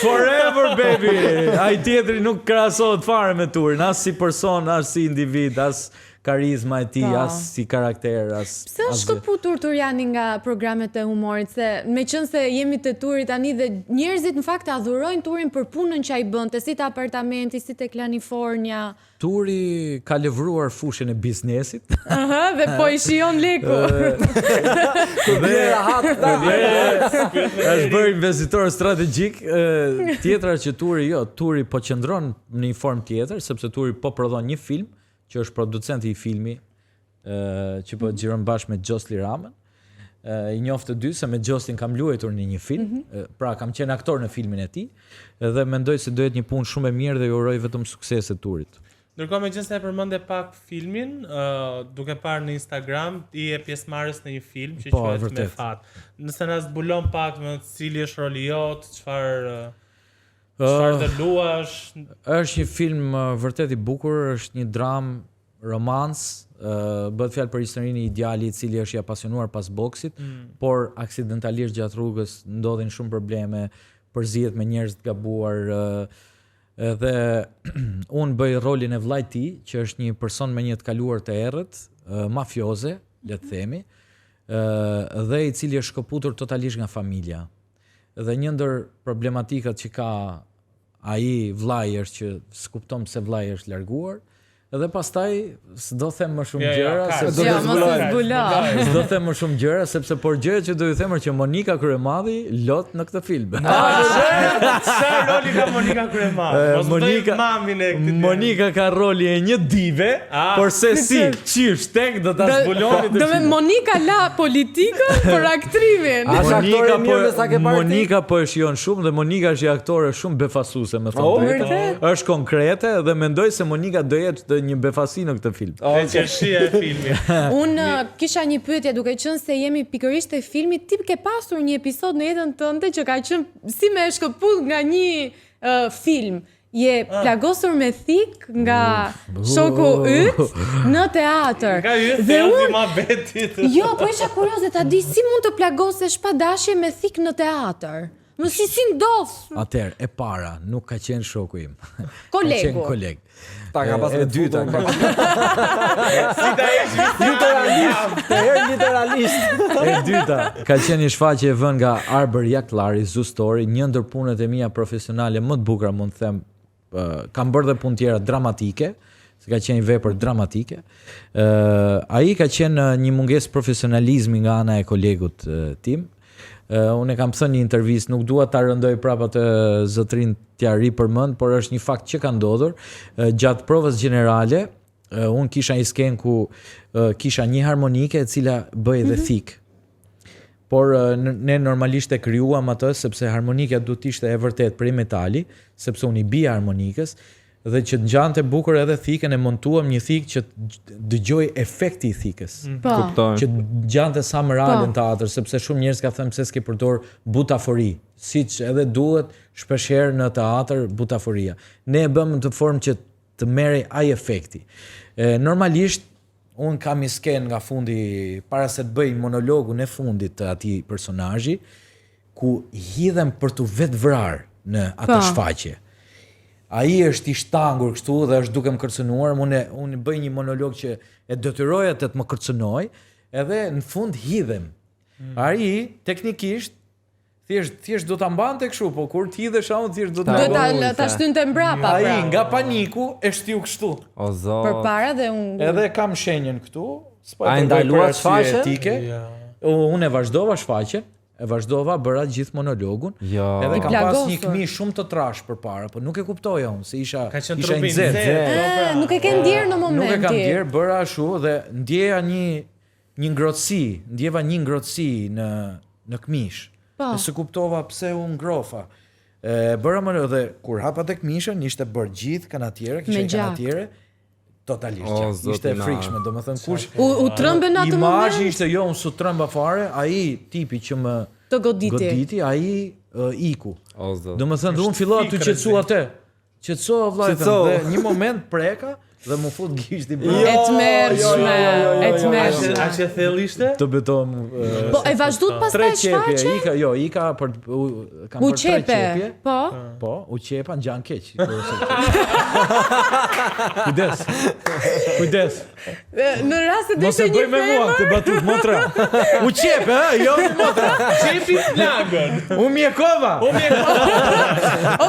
Forever baby. Ai tjetri nuk krahasohet fare me Turin, as si person, as si individ, as karizma e tij, as si karakter, as. Pse është shkëputur Turiani nga programet e humorit, se meqense jemi te Turi tani dhe njerëzit në fakt adhurojnë Turin për punën që ai bënte, si te apartamenti, si te Klanifornia. Turi ka lëvruar fushën e biznesit. Dhe po i shijon leku. Është bërë investitor strategjik. Tjetra që Turi po qëndron në një formë tjetër, sepse Turi po prodhon një film, që është producenti i filmi, që po xhiron bashkë me Gjosli Ramën. I njoftë të dy se me Gjoslin kam luajtur në një film, pra kam qenë aktor në filmin e tij, dhe mendoj se do jetë një punë shumë e mirë dhe ju uroj vetëm suksese Turit. Ndërkohë megjithëse e përmendë pak filmin, duke parë në Instagram, i je pjesëmarrës në një film që quhet Me Fat. Nëse na zbulon pak me cili është roli jot, çfarë të luash? Është një film vërtet i bukur, është një dramë, romans, bëhet fjalë për historinë e ideali i cili është i apasionuar pas boksit, por aksidentalisht gjatë rrugës ndodhin shumë probleme, përzihet me njerëz të gabuar, dhe unë bëj rolin e vllajt tij, që është një person me një të kaluar të errët, mafioze, le të themi, dhe i cili është shkëputur totalisht nga familja. Dhe një ndër problematikat që ka ai vllai është që s'kupton pse vllai është larguar, dhe pastaj s'do them më shumë gjëra, sepse s'do them më shumë gjëra, sepse por gjëja që do ju them është që Monika Kryemadhi lot në këtë film. Sa roli ka Monika Kryemadhi? Monika ka roli e një dive, por se si çish tek do ta zbuloni. Do me Monika la politikën për aktrimin. Monika po e shijon shumë dhe Monika është një aktore shumë befasuese, me thënë drejtën. Është konkrete dhe mendoj se Monika do jetë një befasi në këtë film. Qeshia e filmit. Unë kisha një pyetje, duke qenë se jemi pikërisht te filmi, ti ke pasur një episod në jetën tënde që ka qenë si me shkëput nga një film. je plagosur me thik nga shoku yt në teatr. Nga ju Dhe thellti ma betit. Jo, po isha kurioze ta di si mund të plagosesh pa dashje me thik në teatr. Më si ndos. Atëherë, e para, nuk ka qenë shoku im. Kolegu. Ka qenë koleg. Ta ka pas E dyta. Si ta literalisht. E dyta, ka qenë një shfaqje e vënë nga Arber Jaklari, Zoo Story, një ndër punët e mia profesionale më të bukura, mund të them, kam bërë dhe punë tjera dramatike, se ka qenë një vepër dramatike. Ai ka qenë një mungesë profesionalizmi nga ana e kolegut tim. Unë e kam thënë një intervistë, nuk dua ta rëndoj prapë atë zotrin t'ja ri përmend, por është një fakt që ka ndodhur. Gjatë provës gjenerale, unë kisha një skenë ku kisha një harmonike e cila bëj dhe thik. Por ne normalisht e krijuam atë sepse harmonika duhet të ishte e vërtet prej metali, sepse unë i bija harmonikës dhe që të ngjante bukur edhe thikën e montuam një thikë që dëgjoj efekti i thikës. Që ngjante sa më real në teatr, sepse shumë njerëz ka thënë pse s'ke përdor butafori, siç edhe duhet shpeshherë në teatr butaforia. Ne e bëm në të formë që të merrej ai efekti. Normalisht un kam një skenë nga fundi para se të bëj monologun e fundit të atij personazhi ku hidhem për të vetë vrarë në atë shfaqje. Ai është i shtangur kështu dhe është duke më kërcënuar, unë bëj një monolog që e detyroj atë të më kërcënoj, edhe në fund hidhem. Ai teknikisht thjesht do ta mbante kështu, po kur të hidhesh au thjesht do ta shtynte mbrapa. Ai nga paniku e shtiu kështu. O zot. Përpara dhe unë. Edhe kam shenjën këtu, A ndaluar shfaqjen? Unë e vazhdova shfaqjen. Bëra gjithë monologun. Edhe kam pas një këmijë shumë të trash përpara, po nuk e kuptoja unë se isha nxehtë. Nuk e ke ndier në momentin. Nuk e kam ndier, bëra ashtu dhe ndjeva një ngrohtësi në këmishë. Se kuptova pse u ngrofa. Bëra më dhe kur hapa tek këmishën ishte bërë gjithë kanatiere, kisha kanatiere. Totalisht. Ishte frikshme, domethënë kush u trëmbe në atë moment. Imazhi ishte unë su trëmba fare, ai tipi që më të goditi, ai iku. Domethënë unë fillova të qetësua atë. Qetësova vllajtën dhe një moment preka dhe më fut gishti brenda. E tmerrshme. A që thell ishte? Të beton. Po e vazhdu të pastaj shfaqje? Ika për kam për 3 qepje. Po, u qepa ngjan keq. Kujdes. Në rast se mos e bëj me mua, të batut motra. U qepe, jo motra. Qepi plagën. U mjekova.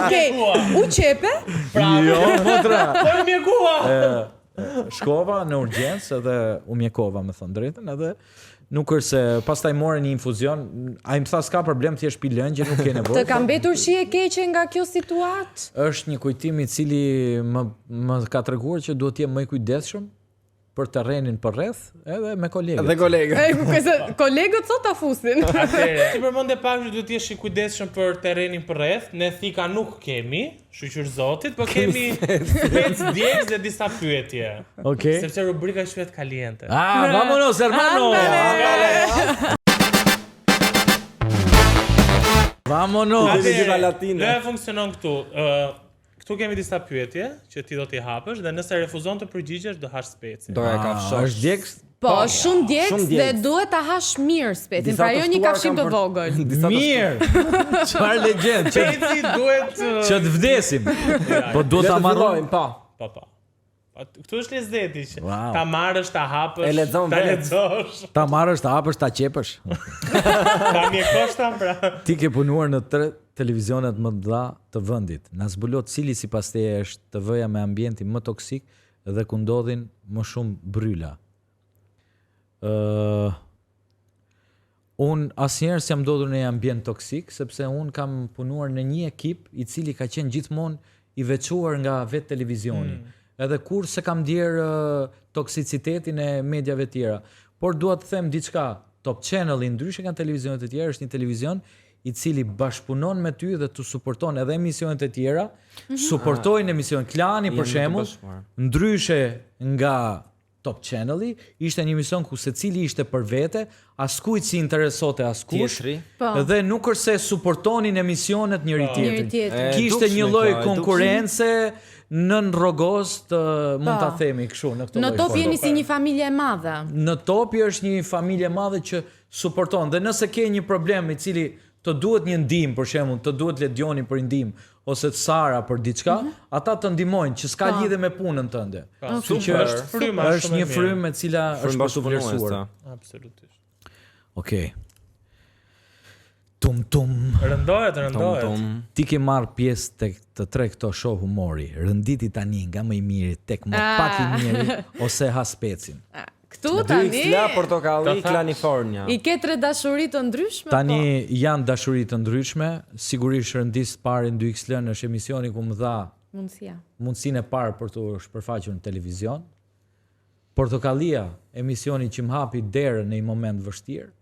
Okej, u qepe? Jo, motra. Po u mjekova. Shkova në urgjencë edhe u mjekova, me thënë drejtën, edhe nuk është se pastaj morën një infuzion, ai më tha s'ka problem, thjesht pi lëngje, nuk ke nevojë. Të ka mbetur shije keqe nga kjo situatë? Është një kujtim i cili më ka treguar që duhet të jem më i kujdesshëm për terrenin përreth, edhe me kolegët. Dhe kolegët. Kolegët sot ta fusin. Si përmendë pak që duhet të jesh i kujdesshëm për terrenin përreth, ne thika nuk kemi, shqyr Zotit, por kemi 5 djegës dhe disa pyetje. Okej. Sepse rubrika është vetë kaliente. Vámonos, hermano. Vámonos. Ne funksionon këtu. Këtu kemi disa pyetje që ti do t'i hapësh dhe nëse refuzon të përgjigjesh do hash speci. Do e kafshosh. Është djegës? Po, shumë djegës dhe duhet ta hash mirë specin, pra jo një kafshim të vogël. Mirë. Çfarë legjend? Speci duhet Që të vdesim. Po duhet ta marrojmë, po. Po. Këtu është lezeti që ta marrësh, ta hapësh, E lexon ta vetë. lexosh. ta marrësh, ta hapësh, ta qepësh. Ta mjekosh ta pra. Ti ke punuar në 3 televizionet më të mëdha të vendit. Na zbulot cili sipas teje është TV-ja me ambientin më toksik dhe ku ndodhin më shumë bryla. Unë asnjëherë s'jam ndodhur në një ambient toksik, sepse unë kam punuar në një ekip i cili ka qenë gjithmonë i veçuar nga vetë televizioni. Edhe kur se kam ndier toksicitetin e mediave tjera. Por dua të them diçka, Top Channel-i ndryshe nga televizionet e tjera është një televizion i cili bashkëpunon me ty dhe të suporton edhe emisionet e tjera, suportojnë emision Klani për shembull, ndryshe nga Top Channel-i, ishte një emision ku secili ishte për vete, askujt si interesote askush, dhe nuk është se suportonin emisionet njëri tjetrin. Kishte një lloj konkurrence nën rrogos të mund ta themi kështu në këtë lloj. Në top jeni si një familje e madhe. Në top është një familje e madhe që suporton dhe nëse ke një problem i cili të duhet një ndihmë, për shembull, të duhet Ledioni për ndihmë ose të Sara për diçka, ata të ndihmojnë që s'ka lidhje me punën tënde. Kështu që është një frymë me cila është për të vlerësuar. Absolutisht. Okej. Tum. Rëndohet. Ti ke marrë pjesë tek të tre këto show humori. Rënditi tani nga më i miri tek më pak i miri ose ha specin. Këtu tani Dyksla, Portokalli, California. I ke 3 dashuri të ndryshme? Tani janë dashuri të ndryshme, sigurisht rëndis parë në 2XL është emisioni ku më dha mundësinë e parë për të shpërfaqur në televizion. Portokallia, emisioni që më hapi derën në një moment vështirë.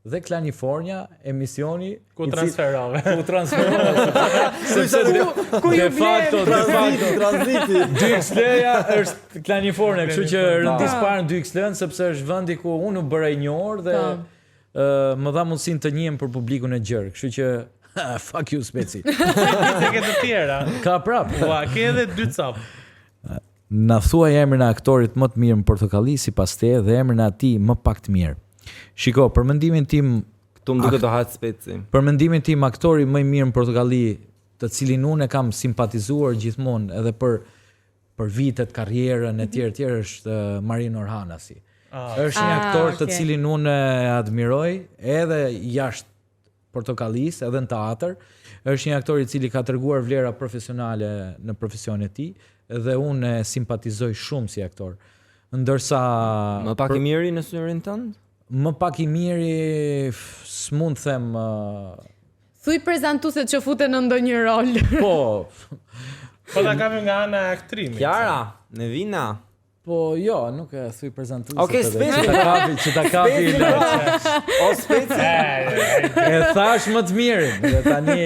Dhe California, emisioni ku transferove. Sepse de facto tranziti. 2XL-ja është California, kështu që rëndis parë në 2XL sepse është vendi ku unë u bëra i njohur dhe më dha mundësinë të njihem për publikun e gjerë, kështu që fuck you Speci. Se ke të tjera. Ka prap. Ua, ke edhe 2 cop. Na thuaj emrin e aktorit më të mirë në Portokalli sipas teje dhe emrin e atij më pak të mirë. Shiko, për mendimin tim, këtu më duket të hahet Speci. Për mendimin tim, aktori më i mirë në Portokalli, të cilin unë e kam simpatizuar gjithmonë edhe për vitet, karrierën e tjerë është Marino Orhanasi. Është një aktor të cilin unë e admiroj edhe jashtë Portokallis, edhe në teatr. Është një aktor i cili ka treguar vlera profesionale në profesionin e tij dhe unë e simpatizoj shumë si aktor. Ndërsa më pak i miri në syrin tënd? Më pak i miri, s'mund them... Thuj prezantuesit që futen në ndonjë rol. Po ta kapim nga ana e aktrimit. Kiara, Nevina. Po jo, nuk e thuj prezantuesit. Okej, Speci. Që ta kapi... O Speci. E thash më të mirin. Dhe tani...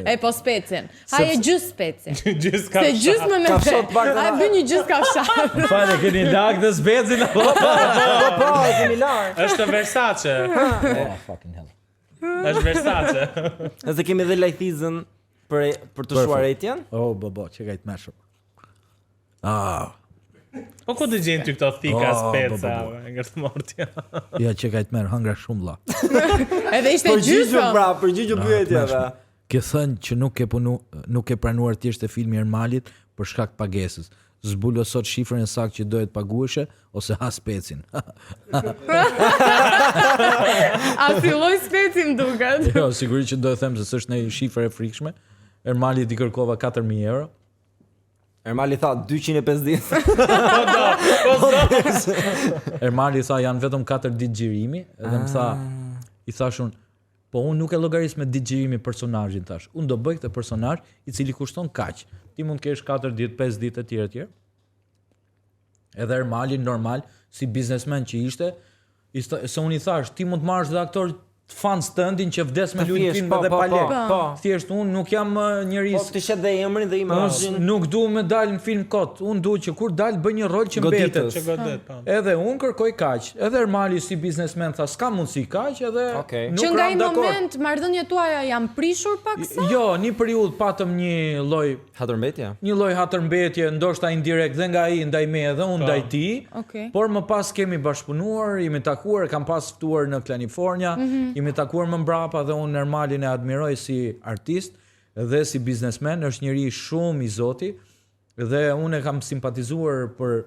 E po Specin. Haje gjys Speci. Gjys Se gjys më me te. Haje bë një gjys kafshat. Fale, keni lag dhe Specin. Po, kemi lar. Është Versace. Oh, fucking hell. Është Versace. Nëse kemi dhe lajthizën për të shuar etjen? Oh, bobo, që gajt meshëm. Po ku të gjenë ty këto thika Speca, nga të mortja? Ja, që gajt merë, hëngra shumë la. Edhe ishte gjysë. Përgjigju pyetjeve. Ke thënë që nuk e pranuar të ishte filmi Ermalit për shkak pagesës. Zbulo sot shifrën e saktë që dohet pagueshe ose ha Specin. A filloi Speci duket? Jo, sigurisht që do të them se s'është një shifër e frikshme. Ermalit i kërkova 4.000 euro. Ermali tha 250. Ermali tha janë vetëm 4 ditë xhirimi dhe më tha, i thash unë, po unë nuk e llogaris me ditë xhirimi personazhin thash. Unë do bëj këtë personazh i cili kushton kaq. Ti mund të kesh 4 ditë, 5 ditë etj. Edhe Ermali normal si biznesmen që ishte, se unë i thash, ti mund të marrësh dhe aktor fans tëndin që vdes me luajt film edhe pa lek. Thjesht unë nuk jam njëri. Po ti shet dhe emrin dhe imazhin. Nuk dua me dal në film kot. Unë dua që kur dal bëj një rol që mbetet. Edhe unë kërkoj kaq. Edhe Ermali si biznesmen tha s'ka mundsi kaq edhe nuk që nga ram një dakord. moment marrëdhëniet tuaja janë prishur paksa? Jo, një periudhë patëm një lloj hatërmbetje. Një lloj hatërmbetje, ndoshta indirekt dhe nga ai ndaj me dhe unë ndaj tij. Por më pas kemi bashkëpunuar, jemi takuar, kam pas ftuar në California. Jemi takuar më mbrapa dhe unë Ermalin e admiroj si artist dhe si biznesmen, është njëri shumë i zoti dhe unë e kam simpatizuar për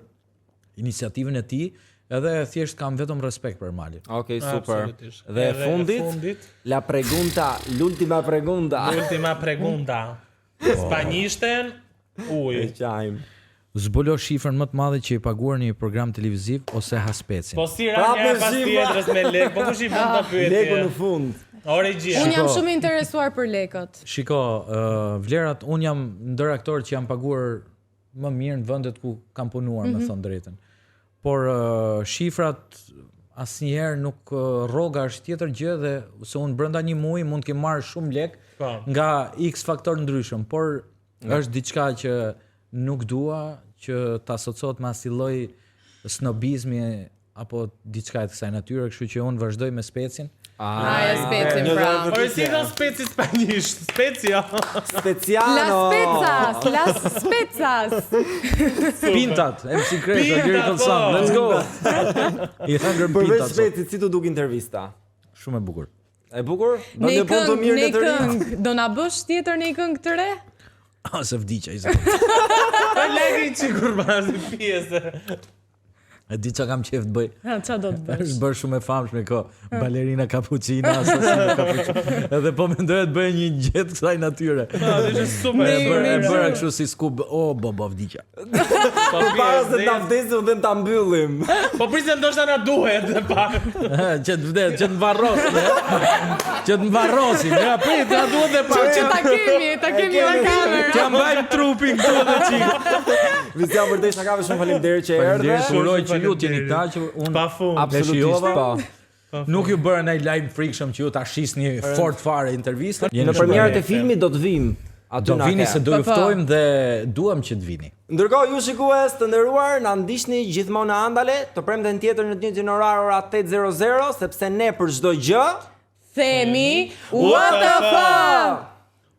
iniciativën e tij edhe thjesht kam vetëm respekt për Ermalin. Okej, super. Dhe fundit, l'ultima pregunta. Spanjishten, Zbulo shifrën më të madhe që i paguar në një program televiziv ose ha Specin. Po si ranja pas tjetrës me lek, po kush i bën ta pyetje? Leku në fund. Unë jam shumë interesuar për lekët. Shiko, vlerat, unë jam ndër aktorët që jam paguar më mirë në vendet ku kam punuar, me thënë drejtën. Por shifrat asnjëherë nuk rroga është tjetër gjë dhe se unë brenda një muaji mund të kem marrë shumë lek nga X faktor ndryshëm, por është diçka që nuk dua që ta asociohet me asnjë lloj snobizmi apo diçka të kësaj natyre, kështu që unë vazhdoj me specin. Aja specin, pra. Por si do speci spanjisht, specia. Speciano. Las specas. Pintat, MC Kreza, Lyrical Song, let's go. I thëngër Përveç pintat. Specit, si të duk intervista? Shumë e bukur. E bukur? Ne Bën një punë të mirë në të rinj. këngë, do na bësh tjetër në këngë të re? Se vdiqa i zë. Po legi çikur pas pjesë. E di që kam qef të bëj. Qa do të bësh? Është bërë shumë e famshme ko. Balerina cappuccina, asasina cappuccina. Edhe po mendoj të bëj një gjetë kësaj natyre. Ishte super. E bëra kështu si skub. O, bo vdiqa. Para se ta vdesim dhe ta mbyllim. Po prisë ndoshta na duhet pak. Që të vdes, që të mbarrosim. Që të mbarrosim. Ja, prit, na duhet dhe pak. Që ta kemi la kamerë. Që mbajmë trupin këtu dhe qikë. Vizian Bërdesh na ka shumë faleminderit që erdhe. Uroj që ju t'jeni këta që unë Pafund. Absolutisht po. nuk ju bëra ndaj lajm frikshëm që ju ta shisni fort fare intervistën. Në premierën e filmit do të vim. Do vini se do ju ftojmë dhe duam që të vini. Ndërkohë ju shikues të nderuar, na ndiqni gjithmonë në Andale, të premten tjetër në të njëjtin orar ora 8:00, sepse ne për çdo gjë Themi, what the fuck?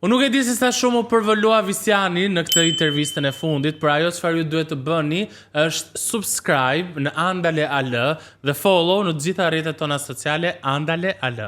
Unë nuk e di se sa shumë u përvolua Visiani në këtë intervistën e fundit, por ajo çfarë ju duhet të bëni është subscribe në Andale AL dhe follow në të gjitha rrjetet tona sociale Andale AL.